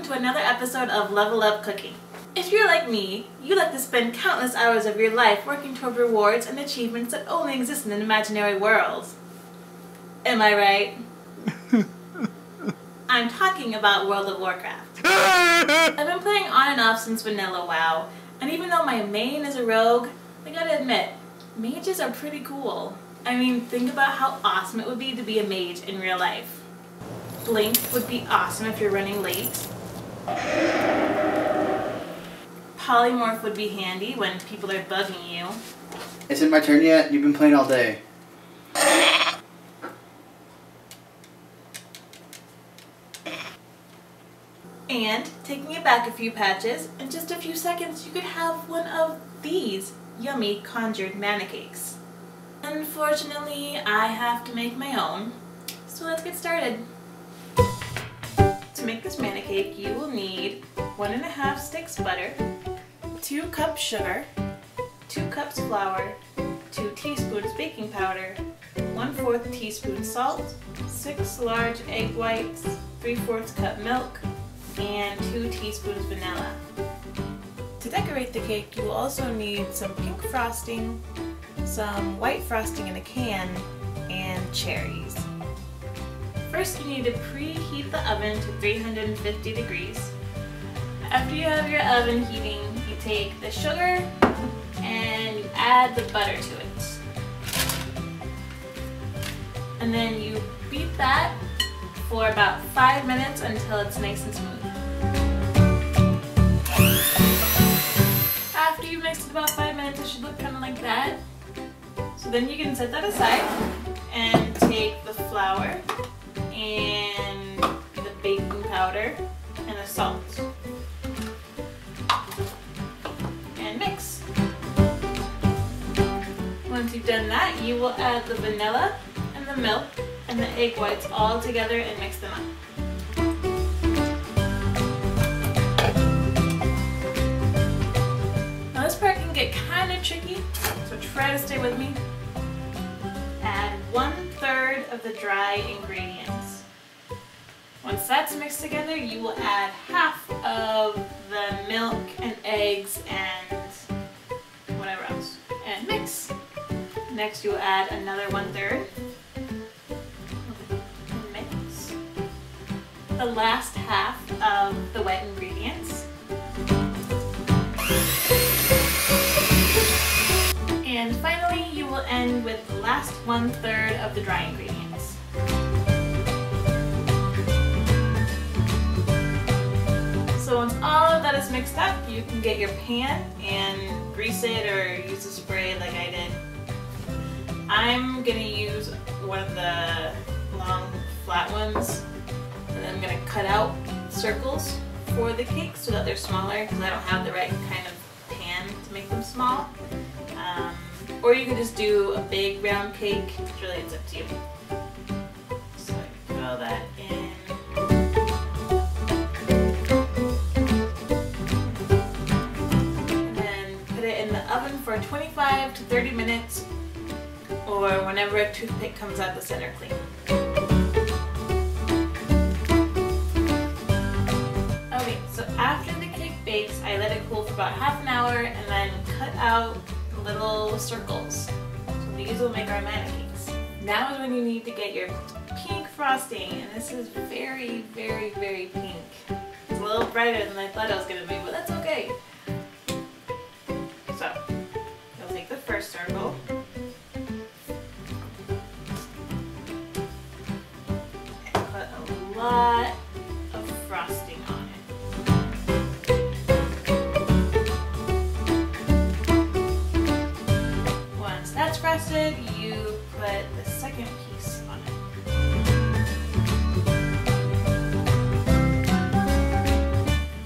welcome to another episode of Level Up Cooking. If you're like me, you like to spend countless hours of your life working toward rewards and achievements that only exist in an imaginary world. Am I right? I'm talking about World of Warcraft. I've been playing on and off since Vanilla WoW, and even though my main is a rogue, I gotta admit, mages are pretty cool. I mean, think about how awesome it would be to be a mage in real life. Blink would be awesome if you're running late. Polymorph would be handy when people are bugging you. Is it my turn yet? You've been playing all day. And, taking it back a few patches, in just a few seconds you could have one of these yummy Conjured manna cakes. Unfortunately, I have to make my own, so let's get started. To make this manna cake, you will need 1.5 sticks butter, 2 cups sugar, 2 cups flour, 2 teaspoons baking powder, 1/4 teaspoon salt, 6 large egg whites, 3/4 cup milk, and 2 teaspoons vanilla. To decorate the cake, you will also need some pink frosting, some white frosting in a can, and cherries. First, you need to preheat the oven to 350 degrees. After you have your oven heating, you take the sugar and you add the butter to it. And then you beat that for about 5 minutes until it's nice and smooth. After you mix it about 5 minutes, it should look kind of like that. So then you can set that aside and take the flour and the baking powder and the salt and mix. Once you've done that, you will add the vanilla and the milk and the egg whites all together and mix them up. Now this part can get kind of tricky, so try to stay with me. Add 1/3 of the dry ingredients. Once that's mixed together, you will add half of the milk and eggs and whatever else, and mix. Next, you will add another 1/3. Mix. The last half of the wet ingredients. And finally, you will end with the last 1/3 of the dry ingredients. So once all of that is mixed up, you can get your pan and grease it or use a spray like I did. I'm going to use one of the long flat ones, and I'm going to cut out circles for the cake so that they're smaller because I don't have the right kind of pan to make them small. Or you could just do a big round cake. Really, it's up to you. So I put all that in. And then put it in the oven for 25 to 30 minutes, or whenever a toothpick comes out the center clean. Okay, so after the cake bakes, I let it cool for about half an hour and then cut out little circles. So these will make our manna cakes. Now is when you need to get your pink frosting, and this is very, very, very pink. It's a little brighter than I thought it was going to be, but that's okay. So, you'll take the first circle. And put a lot of frosting on it. That's frosted, you put the second piece on it.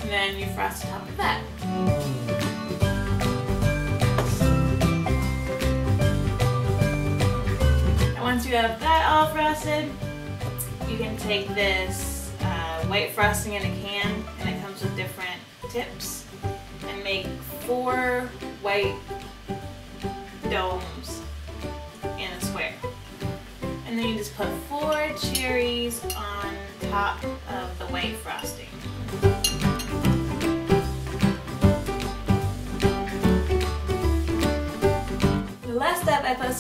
And then you frost the top of that. And once you have that all frosted, you can take this white frosting in a can, and it comes with different tips, and make 4 white domes in a square. And then you just put 4 cherries on top of the white frosting.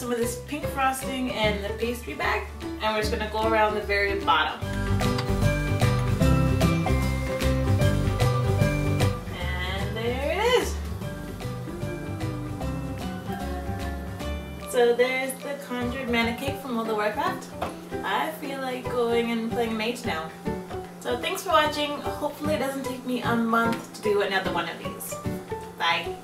some of this pink frosting in the pastry bag, and we're just gonna go around the very bottom. And there it is. So there's the Conjured Mana Cake from World of Warcraft. I feel like going and playing Mage now. So thanks for watching. Hopefully it doesn't take me a month to do another one of these. Bye.